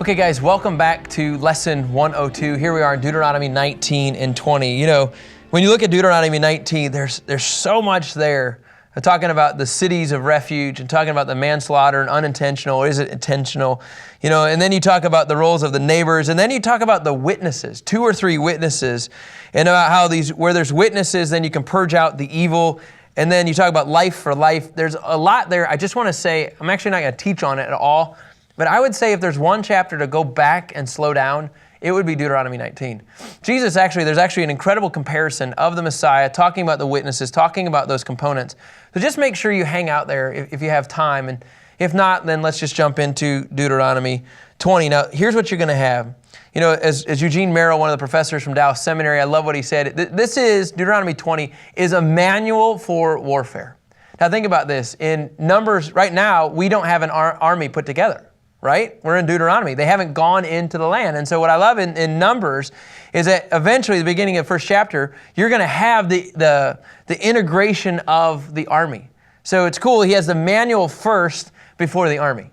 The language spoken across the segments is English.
Okay guys, welcome back to lesson 102. Here we are in Deuteronomy 19 and 20. You know, when you look at Deuteronomy 19, there's so much there. Talking about the cities of refuge and talking about the manslaughter and unintentional, or is it intentional? You know, and then you talk about the roles of the neighbors, and then you talk about the witnesses, 2 or 3 witnesses, and about how where there's witnesses, then you can purge out the evil. And then you talk about life for life. There's a lot there. I just want to say, I'm actually not going to teach on it at all. But I would say if there's one chapter to go back and slow down, it would be Deuteronomy 19. There's actually an incredible comparison of the Messiah, talking about the witnesses, talking about those components. So just make sure you hang out there if you have time. And if not, then let's just jump into Deuteronomy 20. Now, here's what you're going to have. You know, as Eugene Merrill, one of the professors from Dallas Seminary, I love what he said. Deuteronomy 20 is a manual for warfare. Now think about this. In Numbers, right now, we don't have an army put together. Right? We're in Deuteronomy. They haven't gone into the land. And so what I love in Numbers is that eventually, the beginning of the first chapter, you're going to have the integration of the army. So it's cool. He has the manual first before the army.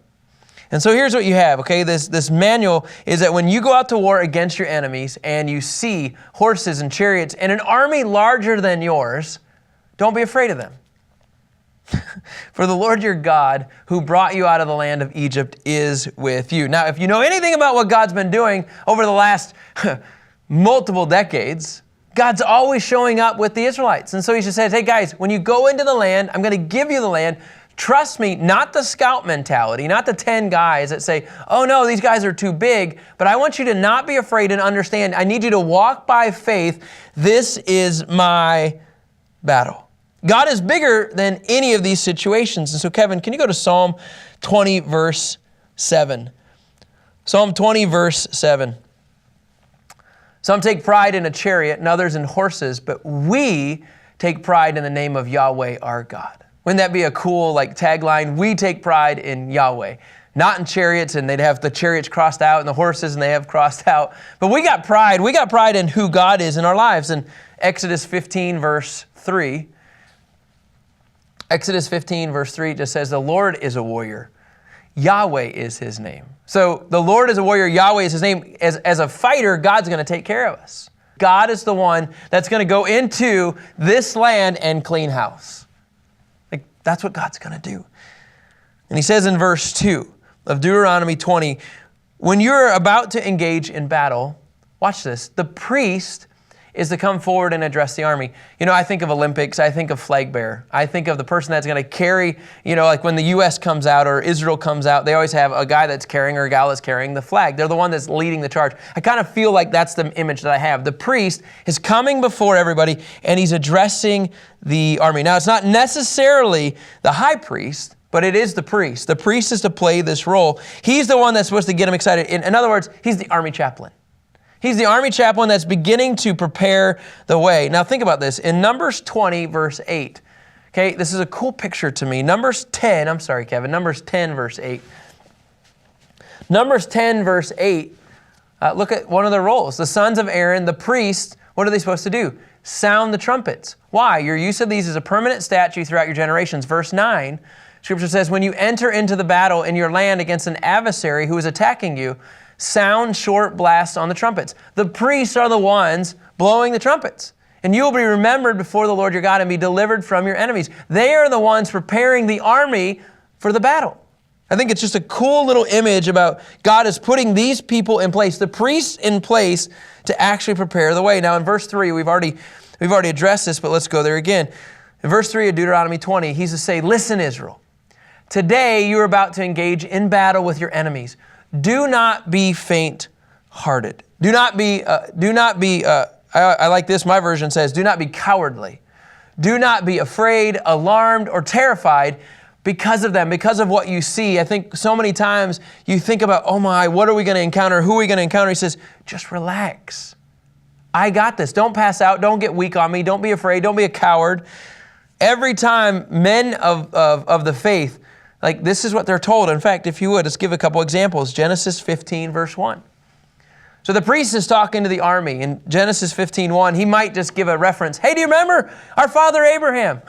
And so here's what you have, okay? This manual is that when you go out to war against your enemies and you see horses and chariots and an army larger than yours, don't be afraid of them. For the Lord your God, who brought you out of the land of Egypt, is with you. Now, if you know anything about what God's been doing over the last multiple decades, God's always showing up with the Israelites. And so he just says, hey guys, when you go into the land, I'm going to give you the land. Trust me, not the scout mentality, not the 10 guys that say, oh no, these guys are too big, but I want you to not be afraid and understand. I need you to walk by faith. This is my battle. God is bigger than any of these situations. And so, Kevin, can you go to Psalm 20, verse 7? Psalm 20, verse 7. Some take pride in a chariot and others in horses, but we take pride in the name of Yahweh our God. Wouldn't that be a cool tagline? We take pride in Yahweh. Not in chariots, and they'd have the chariots crossed out and the horses and they have crossed out. But we got pride. We got pride in who God is in our lives. In Exodus 15, verse 3, Exodus 15, verse 3 just says, the Lord is a warrior. Yahweh is his name. So the Lord is a warrior. Yahweh is his name. As a fighter, God's going to take care of us. God is the one that's going to go into this land and clean house. That's what God's going to do. And he says in verse 2 of Deuteronomy 20, when you're about to engage in battle, watch this, the priest is to come forward and address the army. You know, I think of Olympics, I think of flag bearer. I think of the person that's going to carry, you know, like when the U.S. comes out or Israel comes out, they always have a guy that's carrying or a gal that's carrying the flag. They're the one that's leading the charge. I kind of feel like that's the image that I have. The priest is coming before everybody and he's addressing the army. Now, it's not necessarily the high priest, but it is the priest. The priest is to play this role. He's the one that's supposed to get him excited. In other words, he's the army chaplain. He's the army chaplain that's beginning to prepare the way. Now think about this. In Numbers 20, verse 8, okay, this is a cool picture to me. Numbers 10, verse 8. Numbers 10, verse 8, look at one of the roles. The sons of Aaron, the priest, what are they supposed to do? Sound the trumpets. Why? Your use of these is a permanent statute throughout your generations. Verse 9, Scripture says, when you enter into the battle in your land against an adversary who is attacking you, sound short blasts on the trumpets. The priests are the ones blowing the trumpets. And you will be remembered before the Lord your God and be delivered from your enemies. They are the ones preparing the army for the battle. I think it's just a cool little image about God is putting these people in place, the priests in place to actually prepare the way. Now in verse 3, we've already addressed this, but let's go there again. In verse 3 of Deuteronomy 20, he's to say, listen, Israel, today you are about to engage in battle with your enemies. Do not be faint-hearted. Do not be, I like this, my version says, do not be cowardly. Do not be afraid, alarmed, or terrified because of them, because of what you see. I think so many times you think about, oh my, what are we going to encounter? Who are we going to encounter? He says, just relax. I got this. Don't pass out. Don't get weak on me. Don't be afraid. Don't be a coward. Every time men of the faith, like this is what they're told. In fact, if you would, let's give a couple examples. Genesis 15, verse 1. So the priest is talking to the army. In Genesis 15:1, he might just give a reference. Hey, do you remember our father Abraham?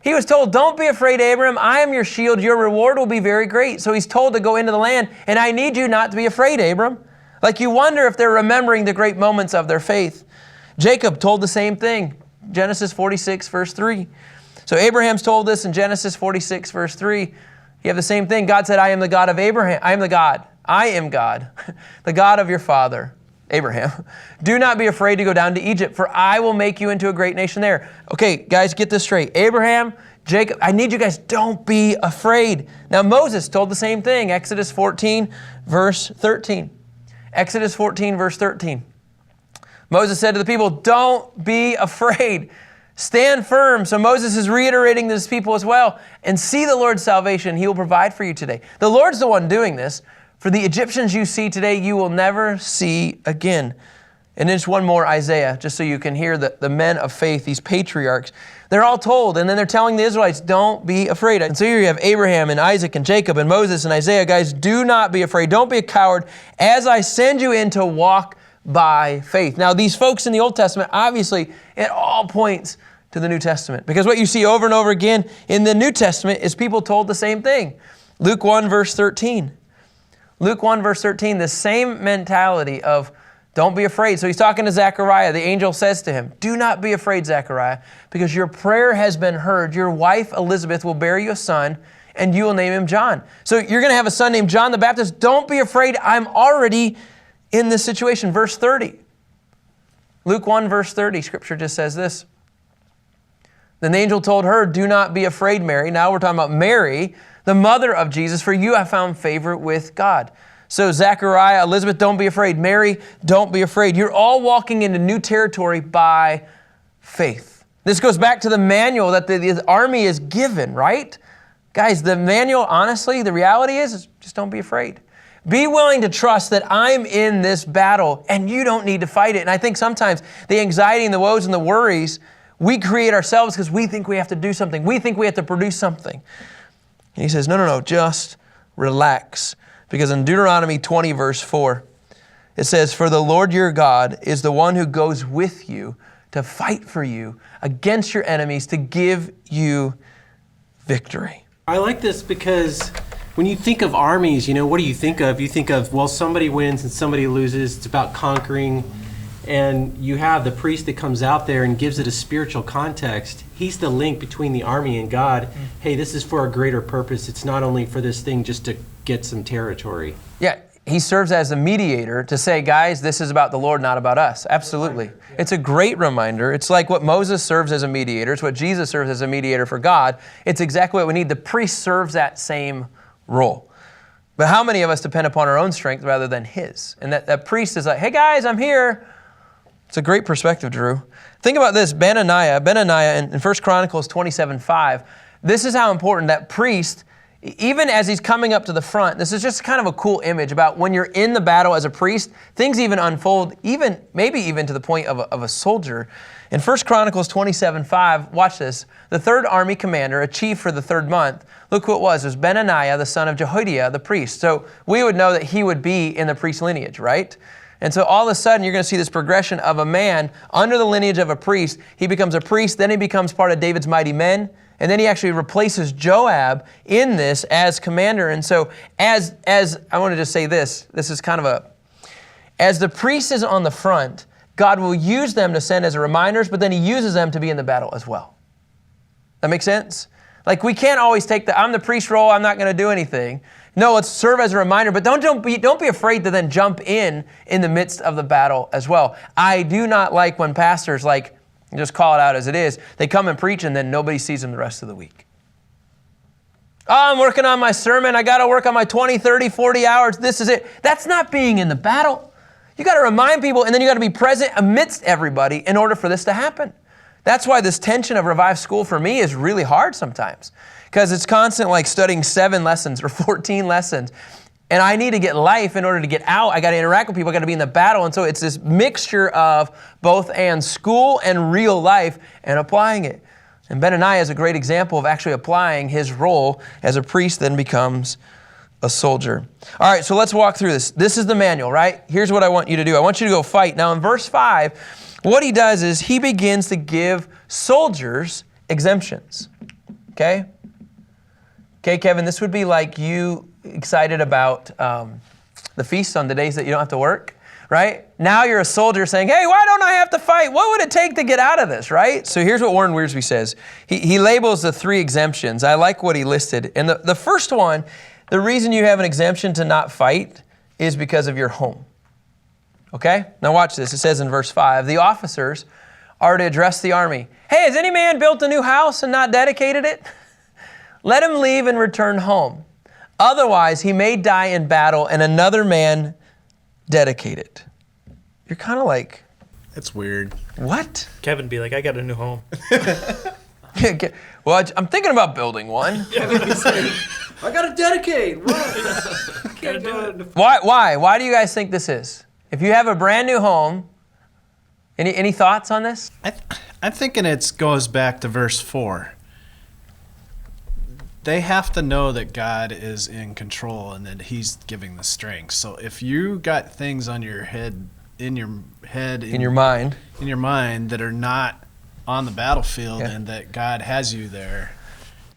He was told, don't be afraid, Abraham. I am your shield. Your reward will be very great. So he's told to go into the land, and I need you not to be afraid, Abram. Like you wonder if they're remembering the great moments of their faith. Jacob told the same thing. Genesis 46, verse 3. So Abraham's told this in Genesis 46, verse 3. You have the same thing. God said, I am the God of Abraham. I am God, the God of your father, Abraham. Do not be afraid to go down to Egypt, for I will make you into a great nation there. Okay, guys, get this straight. Abraham, Jacob, I need you guys, don't be afraid. Now Moses told the same thing. Exodus 14, verse 13. Exodus 14, verse 13. Moses said to the people, don't be afraid. Stand firm. So Moses is reiterating to his people as well. And see the Lord's salvation. He will provide for you today. The Lord's the one doing this. For the Egyptians you see today, you will never see again. And there's one more, Isaiah, just so you can hear the men of faith, these patriarchs. They're all told, and then they're telling the Israelites, don't be afraid. And so here you have Abraham and Isaac and Jacob and Moses and Isaiah. Guys, do not be afraid. Don't be a coward as I send you in to walk by faith. Now, these folks in the Old Testament, obviously, it all points to the New Testament. Because what you see over and over again in the New Testament is people told the same thing. Luke 1, verse 13. Luke 1, verse 13, the same mentality of don't be afraid. So he's talking to Zechariah. The angel says to him, do not be afraid, Zechariah, because your prayer has been heard. Your wife, Elizabeth, will bear you a son, and you will name him John. So you're going to have a son named John the Baptist. Don't be afraid. I'm already in this situation. Verse 30. Luke 1, verse 30, Scripture just says this. Then the angel told her, do not be afraid, Mary. Now we're talking about Mary, the mother of Jesus, for you have found favor with God. So Zechariah, Elizabeth, don't be afraid. Mary, don't be afraid. You're all walking into new territory by faith. This goes back to the manual that the army is given, right? Guys, the manual, honestly, the reality is just don't be afraid. Be willing to trust that I'm in this battle and you don't need to fight it. And I think sometimes the anxiety and the woes and the worries we create ourselves because we think we have to do something. We think we have to produce something. And he says, no, just relax. Because in Deuteronomy 20, verse 4, it says, for the Lord your God is the one who goes with you to fight for you against your enemies to give you victory. I like this because when you think of armies, what do you think of? You think of, well, somebody wins and somebody loses. It's about conquering. And you have the priest that comes out there and gives it a spiritual context. He's the link between the army and God. Hey, this is for a greater purpose. It's not only for this thing just to get some territory. Yeah, he serves as a mediator to say, guys, this is about the Lord, not about us. Absolutely. Yeah. It's a great reminder. It's like what Moses serves as a mediator. It's what Jesus serves as a mediator for God. It's exactly what we need. The priest serves that same role. But how many of us depend upon our own strength rather than his? And that priest is like, hey guys, I'm here. It's a great perspective, Drew. Think about this, Benaniah in 1 Chronicles 27:5. This is how important that priest, even as he's coming up to the front, this is just kind of a cool image about when you're in the battle as a priest, things even unfold, maybe even to the point of a soldier. In 1 Chronicles 27:5, watch this. The third army commander, a chief for the third month, look who it was. It was Benaniah, the son of Jehoiada, the priest. So we would know that he would be in the priest lineage, right? And so all of a sudden, you're going to see this progression of a man under the lineage of a priest. He becomes a priest, then he becomes part of David's mighty men, and then he actually replaces Joab in this as commander. And so as I want to just say this is kind of as the priest is on the front, God will use them to send as reminders, but then he uses them to be in the battle as well. That make sense? Like we can't always take I'm the priest role, I'm not going to do anything. No, let's serve as a reminder, but don't be afraid to then jump in the midst of the battle as well. I do not like when pastors, just call it out as it is, they come and preach and then nobody sees them the rest of the week. Oh, I'm working on my sermon. I got to work on my 20, 30, 40 hours. This is it. That's not being in the battle. You got to remind people, and then you got to be present amidst everybody in order for this to happen. That's why this tension of Revive School for me is really hard sometimes. Because it's constant studying 7 lessons or 14 lessons. And I need to get life in order to get out. I got to interact with people. I got to be in the battle. And so it's this mixture of both and school and real life and applying it. And Benaniah is a great example of actually applying his role as a priest then becomes a soldier. All right, so let's walk through this. This is the manual, right? Here's what I want you to do. I want you to go fight. Now in verse 5, what he does is he begins to give soldiers exemptions. Okay? Okay, Kevin, this would be like you excited about the feast on the days that you don't have to work, right? Now you're a soldier saying, hey, why don't I have to fight? What would it take to get out of this, right? So here's what Warren Wiersbe says. He labels the 3 exemptions. I like what he listed. And the first one, the reason you have an exemption to not fight is because of your home. Okay? Now watch this. It says in verse 5, the officers are to address the army. Hey, has any man built a new house and not dedicated it? Let him leave and return home. Otherwise, he may die in battle and another man dedicate it. You're kind of like... That's weird. What? Kevin be like, I got a new home. Well, I'm thinking about building one. I got to dedicate. Gotta do it. Why? Why do you guys think this is? If you have a brand new home, any thoughts on this? I'm thinking it goes back to verse 4. They have to know that God is in control and that He's giving the strength. So if you got things on your head, in your mind that are not on the battlefield and that God has you there.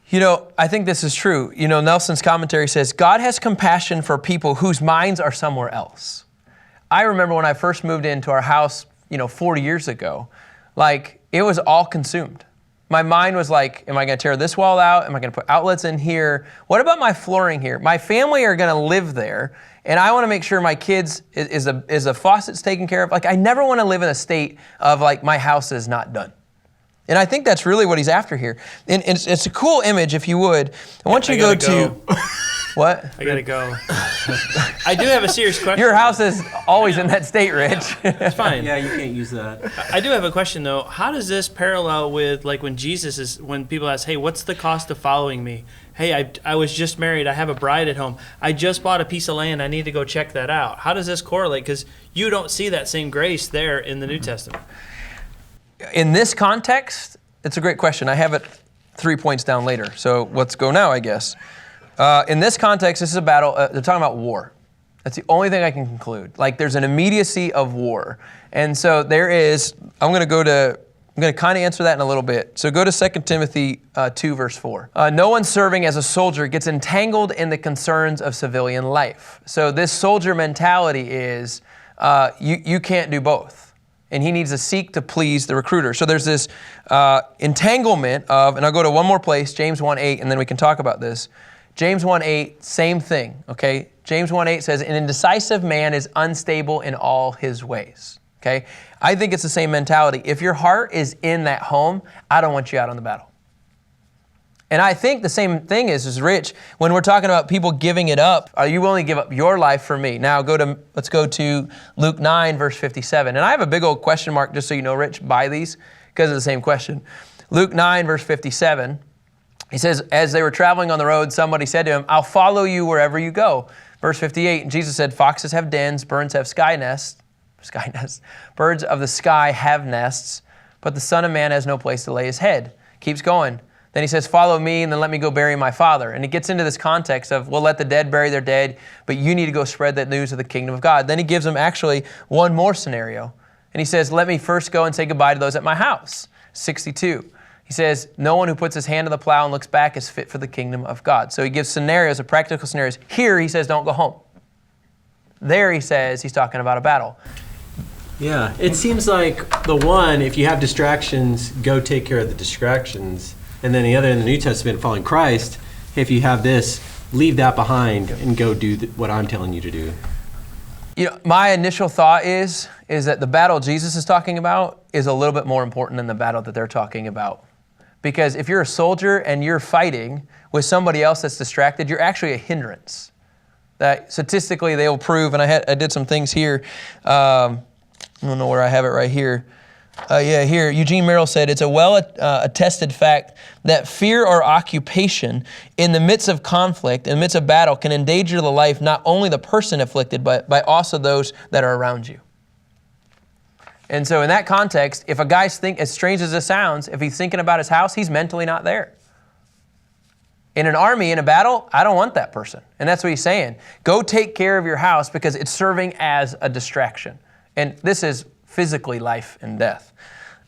You know, I think this is true. You know, Nelson's commentary says, God has compassion for people whose minds are somewhere else. I remember when I first moved into our house, 40 years ago, like it was all consumed. My mind was like, am I going to tear this wall out? Am I going to put outlets in here? What about my flooring here? My family are going to live there, and I want to make sure my kids is the faucets taken care of. Like, I never want to live in a state of like my house is not done. And I think that's really what he's after here. And it's a cool image, if you would. I want you to go to... What? I gotta go. I do have a serious question. Your house is always in that state, Rich. It's fine. Yeah, you can't use that. I do have a question though. How does this parallel with like when people ask, hey, what's the cost of following me? Hey, I was just married. I have a bride at home. I just bought a piece of land. I need to go check that out. How does this correlate? Because you don't see that same grace there in the New Testament. In this context, it's a great question. I have it 3 points down later. So let's go now, I guess. In this context, this is a battle. They're talking about war. That's the only thing I can conclude. Like there's an immediacy of war. And so there is, I'm going to kind of answer that in a little bit. So go to 2 Timothy 2, verse 4. No one serving as a soldier gets entangled in the concerns of civilian life. So this soldier mentality is you can't do both. And he needs to seek to please the recruiter. So there's this entanglement of, and I'll go to one more place, James 1:8, and then we can talk about this. James 1:8, same thing, okay? James 1:8 says, an indecisive man is unstable in all his ways, okay? I think it's the same mentality. If your heart is in that home, I don't want you out on the battle. And I think the same thing is Rich, when we're talking about people giving it up, are you willing to give up your life for me? Now let's go to Luke 9, verse 57. And I have a big old question mark, just so you know, Rich, by these, because of the same question. Luke 9, verse 57. He says, as they were traveling on the road, somebody said to him, I'll follow you wherever you go. Verse 58, and Jesus said, foxes have dens, birds have sky nests. Birds of the sky have nests, but the Son of Man has no place to lay his head. Keeps going. Then he says, follow me, and then let me go bury my Father. And it gets into this context of, well, let the dead bury their dead, but you need to go spread that news of the kingdom of God. Then he gives them actually one more scenario. And he says, let me first go and say goodbye to those at my house. 62. He says, no one who puts his hand to the plow and looks back is fit for the kingdom of God. So he gives scenarios of practical scenarios. Here he says, don't go home. There he says, he's talking about a battle. Yeah, it seems like the one, if you have distractions, go take care of the distractions. And then the other in the New Testament, following Christ, if you have this, leave that behind and go do what I'm telling you to do. You know, my initial thought is that the battle Jesus is talking about is a little bit more important than the battle that they're talking about. Because if you're a soldier and you're fighting with somebody else that's distracted, you're actually a hindrance. That statistically they will prove, and I did some things here. I don't know where I have it right here. Here, Eugene Merrill said, it's a well-attested fact that fear or occupation in the midst of conflict, in the midst of battle, can endanger the life not only the person afflicted, but by also those that are around you. And so in that context, if a guy's as strange as this sounds, if he's thinking about his house, he's mentally not there. In an army, in a battle, I don't want that person. And that's what he's saying. Go take care of your house because it's serving as a distraction. And this is physically life and death.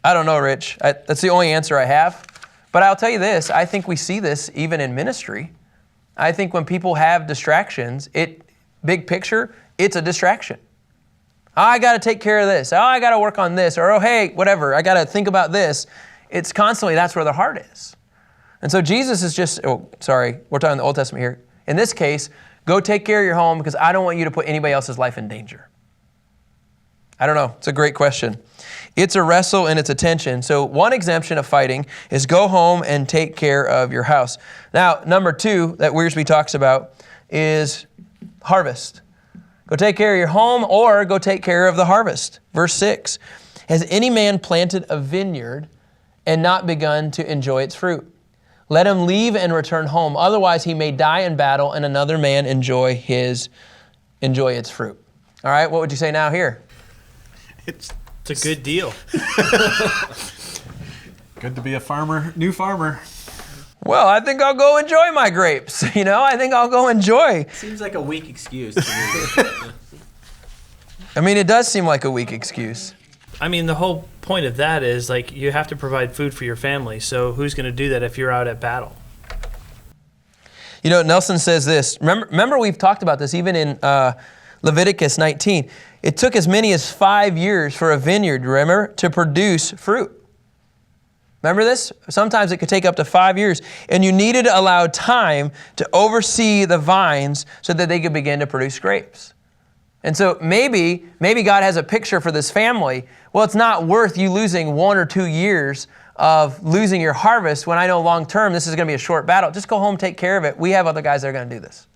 I don't know, Rich. That's the only answer I have. But I'll tell you this, I think we see this even in ministry. I think when people have distractions, big picture, it's a distraction. Oh, I got to take care of this. Oh, I got to work on this. Or, oh, hey, whatever, I got to think about this. It's constantly, that's where the heart is. And so Jesus is just, we're talking the Old Testament here. In this case, go take care of your home because I don't want you to put anybody else's life in danger. I don't know. It's a great question. It's a wrestle and it's a tension. So one exemption of fighting is go home and take care of your house. Now, number 2 that Wiersbe talks about is harvest. Go take care of your home or go take care of the harvest. Verse 6, has any man planted a vineyard and not begun to enjoy its fruit? Let him leave and return home. Otherwise, he may die in battle and another man enjoy its fruit. All right, what would you say now here? It's a good deal. Good to be a farmer, new farmer. Well, I think I'll go enjoy my grapes. I think I'll go enjoy. Seems like a weak excuse to me. I mean, it does seem like a weak excuse. I mean, the whole point of that is like you have to provide food for your family. So who's going to do that if you're out at battle? Nelson says this. Remember we've talked about this even in Leviticus 19. It took as many as 5 years for a vineyard, remember, to produce fruit. Remember this? Sometimes it could take up to 5 years. And you needed to allow time to oversee the vines so that they could begin to produce grapes. And so maybe God has a picture for this family. Well, it's not worth you losing 1 or 2 years of losing your harvest when I know long term this is going to be a short battle. Just go home, take care of it. We have other guys that are going to do this.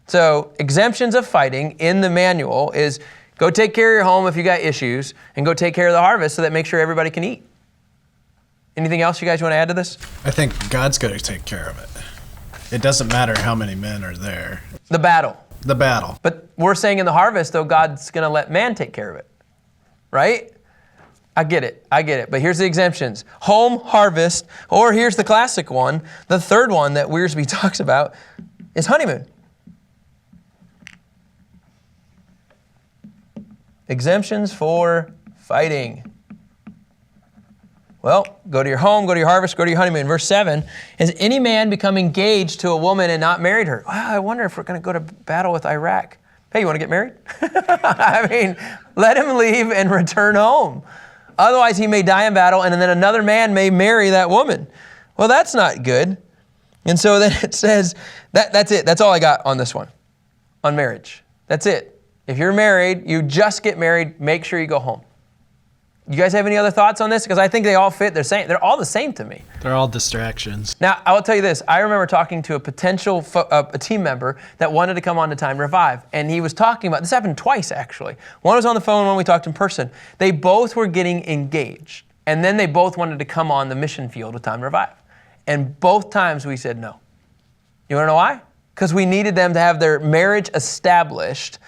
So exemptions of fighting in the manual is go take care of your home if you got issues and go take care of the harvest so that make sure everybody can eat. Anything else you guys want to add to this? I think God's going to take care of it. It doesn't matter how many men are there. The battle. But we're saying in the harvest, though, God's going to let man take care of it. Right? I get it. But here's the exemptions. Home, harvest, or here's the classic one. The third one that Wiersbe talks about is honeymoon. Exemptions for fighting. Well, go to your home, go to your harvest, go to your honeymoon. Verse 7, has any man become engaged to a woman and not married her? Wow, I wonder if we're going to go to battle with Iraq. Hey, you want to get married? I mean, let him leave and return home. Otherwise, he may die in battle, and then another man may marry that woman. Well, that's not good. And so then it says, that's it. That's all I got on this one, on marriage. That's it. If you're married, you just get married, make sure you go home. You guys have any other thoughts on this? Because I think they all fit. They're all the same to me. They're all distractions. Now, I will tell you this. I remember talking to a potential a team member that wanted to come on to Time Revive. And he was talking about, this happened twice actually. One was on the phone, one we talked in person. They both were getting engaged. And then they both wanted to come on the mission field with Time Revive. And both times we said no. You want to know why? Because we needed them to have their marriage established.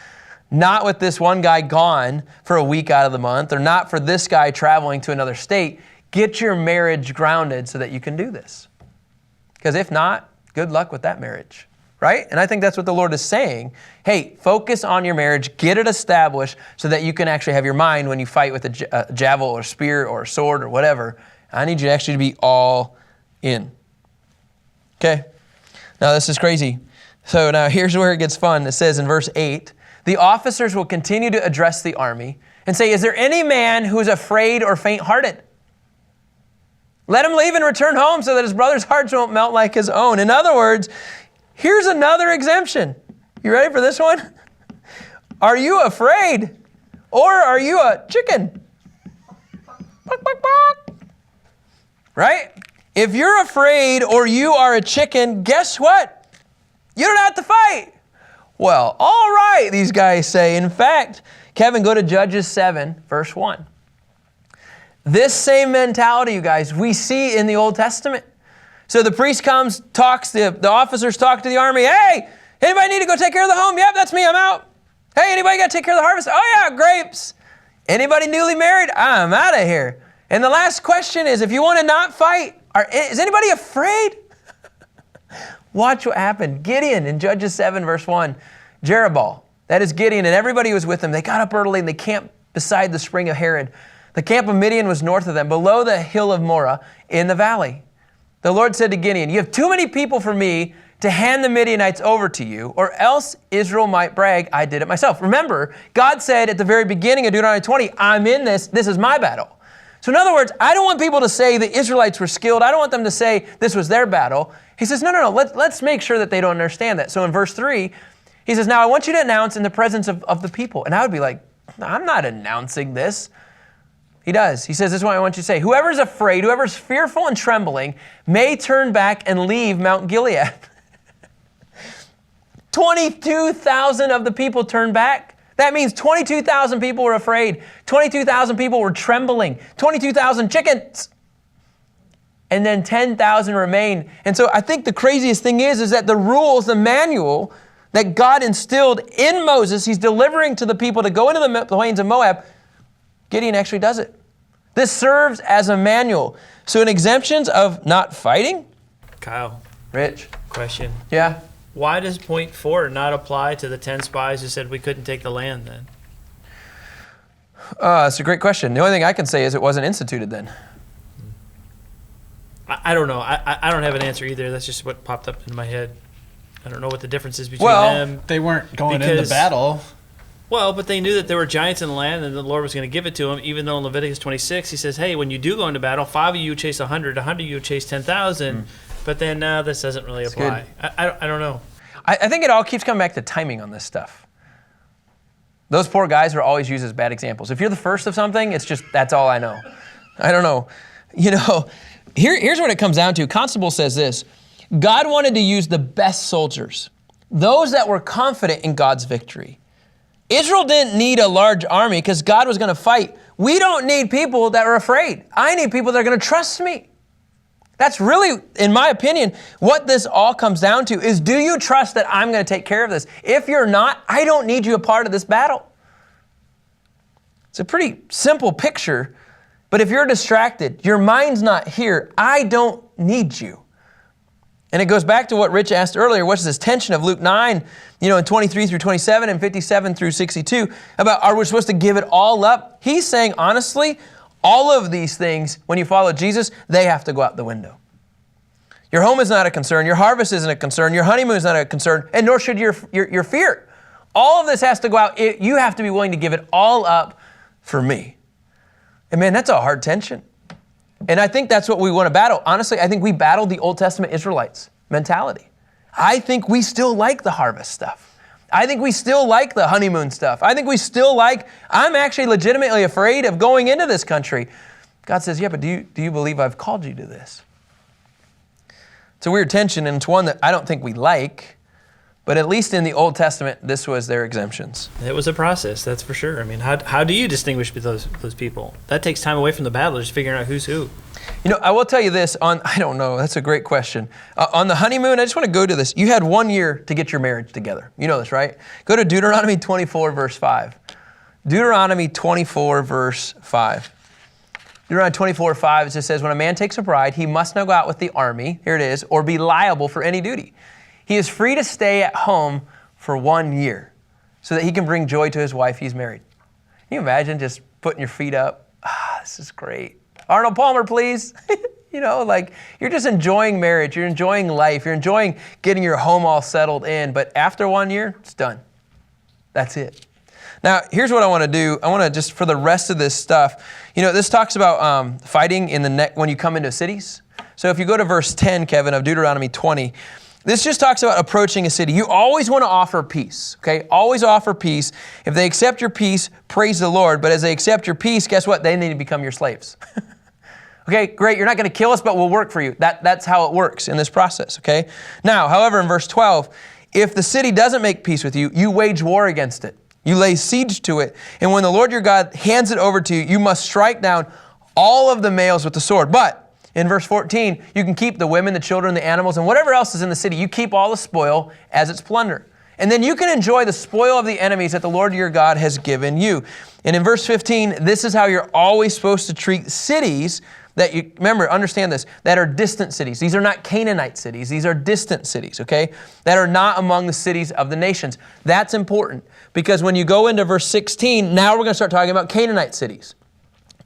Not with this one guy gone for a week out of the month, or not for this guy traveling to another state. Get your marriage grounded so that you can do this. Because if not, good luck with that marriage, right? And I think that's what the Lord is saying. Hey, focus on your marriage, get it established so that you can actually have your mind when you fight with a javelin or spear or a sword or whatever. I need you actually to be all in. Okay, now this is crazy. So now here's where it gets fun. It says in verse 8, the officers will continue to address the army and say, is there any man who is afraid or faint-hearted? Let him leave and return home so that his brother's hearts won't melt like his own. In other words, here's another exemption. You ready for this one? Are you afraid or are you a chicken? Bark, bark, bark. Right? If you're afraid or you are a chicken, guess what? You don't have to fight. Well, all right, these guys say. In fact, Kevin, go to Judges 7, verse 1. This same mentality, you guys, we see in the Old Testament. So the priest comes, talks, the officers talk to the army. Hey, anybody need to go take care of the home? Yep, that's me, I'm out. Hey, anybody got to take care of the harvest? Oh yeah, grapes. Anybody newly married? I'm out of here. And the last question is, if you want to not fight, is anybody afraid? Watch what happened. Gideon in Judges 7, verse 1. Jerubbaal, that is Gideon, and everybody who was with him, they got up early and they camped beside the spring of Herod. The camp of Midian was north of them, below the hill of Morah in the valley. The Lord said to Gideon, you have too many people for me to hand the Midianites over to you, or else Israel might brag, I did it myself. Remember, God said at the very beginning of Deuteronomy 20, I'm in this. This is my battle. So in other words, I don't want people to say the Israelites were skilled. I don't want them to say this was their battle. He says, no. Let's make sure that they don't understand that. So in verse 3, he says, now I want you to announce in the presence of the people. And I would be like, I'm not announcing this. He does. He says, this is what I want you to say. Whoever's afraid, whoever's fearful and trembling may turn back and leave Mount Gilead. 22,000 of the people turned back. That means 22,000 people were afraid. 22,000 people were trembling. 22,000 chickens. And then 10,000 remained. And so I think the craziest thing is that the rules, the manual that God instilled in Moses, he's delivering to the people to go into the plains of Moab, Gideon actually does it. This serves as a manual. So in exemptions of not fighting. Kyle. Rich. Question. Yeah. Why does point 4 not apply to the 10 spies who said we couldn't take the land then? That's a great question. The only thing I can say is it wasn't instituted then. I don't know. I don't have an answer either. That's just what popped up in my head. I don't know what the difference is between them. They weren't going into battle. Well, but they knew that there were giants in the land and the Lord was going to give it to them, even though in Leviticus 26 he says, hey, when you do go into battle, 5 of you chase 100, 100 of you chase 10,000. But then this doesn't really apply. I don't know. I think it all keeps coming back to timing on this stuff. Those poor guys are always used as bad examples. If you're the first of something, it's just, that's all I know. I don't know. You know, here's what it comes down to. Constable says this, God wanted to use the best soldiers, those that were confident in God's victory. Israel didn't need a large army because God was going to fight. We don't need people that are afraid. I need people that are going to trust me. That's really, in my opinion, what this all comes down to is, do you trust that I'm going to take care of this? If you're not, I don't need you a part of this battle. It's a pretty simple picture, but if you're distracted, your mind's not here, I don't need you. And it goes back to what Rich asked earlier, what's this tension of Luke 9, in 23 through 27 and 57 through 62, about are we supposed to give it all up? He's saying, honestly, all of these things, when you follow Jesus, they have to go out the window. Your home is not a concern. Your harvest isn't a concern. Your honeymoon is not a concern, and nor should your fear. All of this has to go out. You have to be willing to give it all up for me. And man, that's a hard tension. And I think that's what we want to battle. Honestly, I think we battled the Old Testament Israelites mentality. I think we still like the harvest stuff. I think we still like the honeymoon stuff. I think we still like, I'm actually legitimately afraid of going into this country. God says, yeah, but do you believe I've called you to this? It's a weird tension, and it's one that I don't think we like, but at least in the Old Testament, this was their exemptions. It was a process, that's for sure. I mean, how do you distinguish those people? That takes time away from the battle, just figuring out who's who. I will tell you this I don't know, that's a great question. On the honeymoon, I just want to go to this. You had 1 year to get your marriage together. You know this, right? Go to Deuteronomy 24, verse 5. Deuteronomy 24, verse 5. Deuteronomy 24, 5, it just says, when a man takes a bride, he must not go out with the army, here it is, or be liable for any duty. He is free to stay at home for 1 year so that he can bring joy to his wife he's married. Can you imagine just putting your feet up? This is great. Arnold Palmer, please. You're just enjoying marriage. You're enjoying life. You're enjoying getting your home all settled in. But after 1 year, it's done. That's it. Now, here's what I want to do. I want to just, for the rest of this stuff, this talks about fighting when you come into cities. So if you go to verse 10, Kevin, of Deuteronomy 20, this just talks about approaching a city. You always want to offer peace, okay? Always offer peace. If they accept your peace, praise the Lord. But as they accept your peace, guess what? They need to become your slaves. Okay, great, you're not going to kill us, but we'll work for you. That's how it works in this process, okay? Now, however, in verse 12, if the city doesn't make peace with you, you wage war against it. You lay siege to it. And when the Lord your God hands it over to you, you must strike down all of the males with the sword. But in verse 14, you can keep the women, the children, the animals, and whatever else is in the city. You keep all the spoil as its plunder. And then you can enjoy the spoil of the enemies that the Lord your God has given you. And in verse 15, this is how you're always supposed to treat cities that you, remember, understand this, that are distant cities. These are not Canaanite cities. These are distant cities, okay, that are not among the cities of the nations. That's important because when you go into verse 16, now we're going to start talking about Canaanite cities.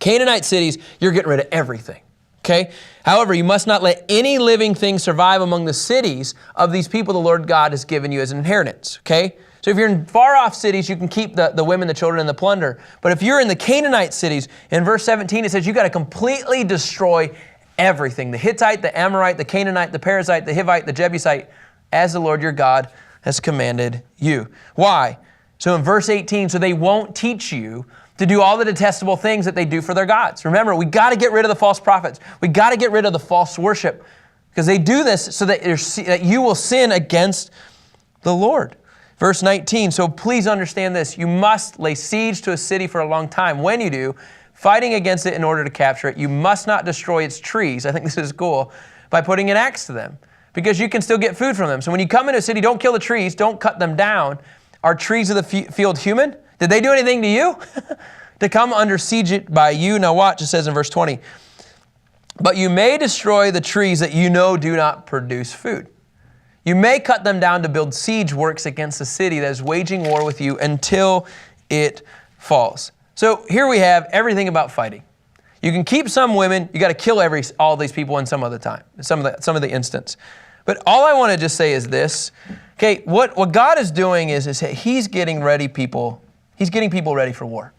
Canaanite cities, you're getting rid of everything. Okay? However, you must not let any living thing survive among the cities of these people the Lord God has given you as an inheritance. Okay? So if you're in far-off cities, you can keep the women, the children, and the plunder. But if you're in the Canaanite cities, in verse 17, it says you got to completely destroy everything. The Hittite, the Amorite, the Canaanite, the Perizzite, the Hivite, the Jebusite, as the Lord your God has commanded you. Why? So in verse 18, so they won't teach you to do all the detestable things that they do for their gods. Remember, we got to get rid of the false prophets. We got to get rid of the false worship, because they do this so that you will sin against the Lord. Verse 19, so please understand this. You must lay siege to a city for a long time. When you do, fighting against it in order to capture it, you must not destroy its trees. I think this is cool, by putting an axe to them, because you can still get food from them. So when you come into a city, don't kill the trees, don't cut them down. Are trees of the field human? Did they do anything to you? To come under siege by you? Now watch, it says in verse 20, but you may destroy the trees that you know do not produce food. You may cut them down to build siege works against the city that is waging war with you until it falls. So here we have everything about fighting. You can keep some women, you got to kill all these people in some other time, some of the instance. But all I want to just say is this. Okay, what God is doing is He's getting people ready for war.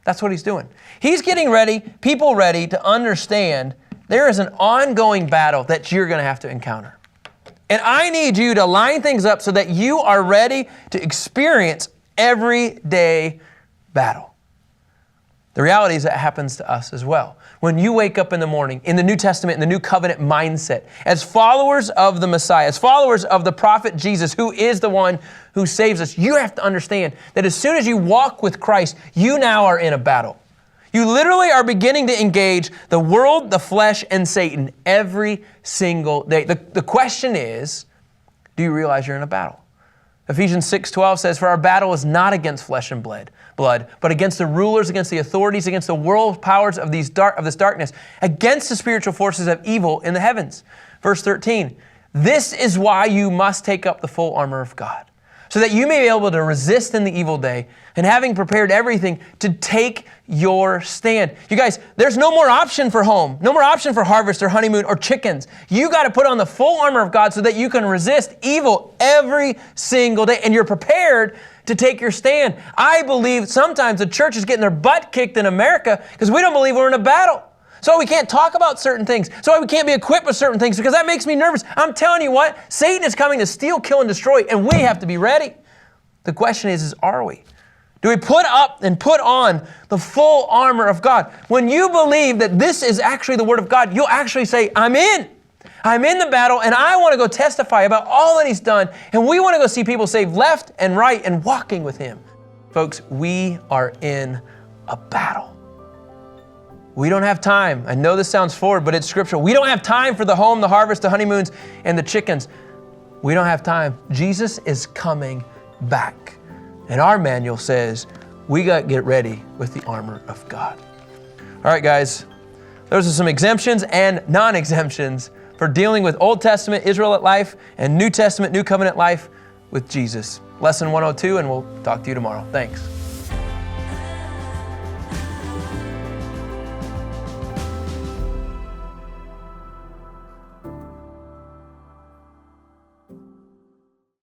That's what He's doing. He's getting people ready to understand there is an ongoing battle that you're going to have to encounter. And I need you to line things up so that you are ready to experience everyday battle. The reality is that happens to us as well. When you wake up in the morning, in the New Testament, in the New Covenant mindset, as followers of the Messiah, as followers of the prophet Jesus, who is the one who saves us, you have to understand that as soon as you walk with Christ, you now are in a battle. You literally are beginning to engage the world, the flesh, and Satan every single day. The question is, do you realize you're in a battle? Ephesians 6:12 says, for our battle is not against flesh and blood, but against the rulers, against the authorities, against the world powers of this darkness, against the spiritual forces of evil in the heavens. Verse 13, this is why you must take up the full armor of God, so that you may be able to resist in the evil day, and having prepared everything, to take your stand. You guys, there's no more option for home, no more option for harvest or honeymoon or chickens. You got to put on the full armor of God so that you can resist evil every single day, and you're prepared to take your stand. I believe sometimes the church is getting their butt kicked in America because we don't believe we're in a battle. So we can't talk about certain things. So we can't be equipped with certain things, because that makes me nervous. I'm telling you what, Satan is coming to steal, kill, and destroy, and we have to be ready. The question is are we? Do we put up and put on the full armor of God? When you believe that this is actually the Word of God, you'll actually say, I'm in. I'm in the battle, and I want to go testify about all that He's done, and we want to go see people saved left and right and walking with Him. Folks, we are in a battle. We don't have time. I know this sounds forward, but it's scriptural. We don't have time for the home, the harvest, the honeymoons, and the chickens. We don't have time. Jesus is coming back. And our manual says we got to get ready with the armor of God. All right, guys, those are some exemptions and non-exemptions for dealing with Old Testament Israelite life and New Testament, New Covenant life with Jesus. Lesson 102, and we'll talk to you tomorrow. Thanks.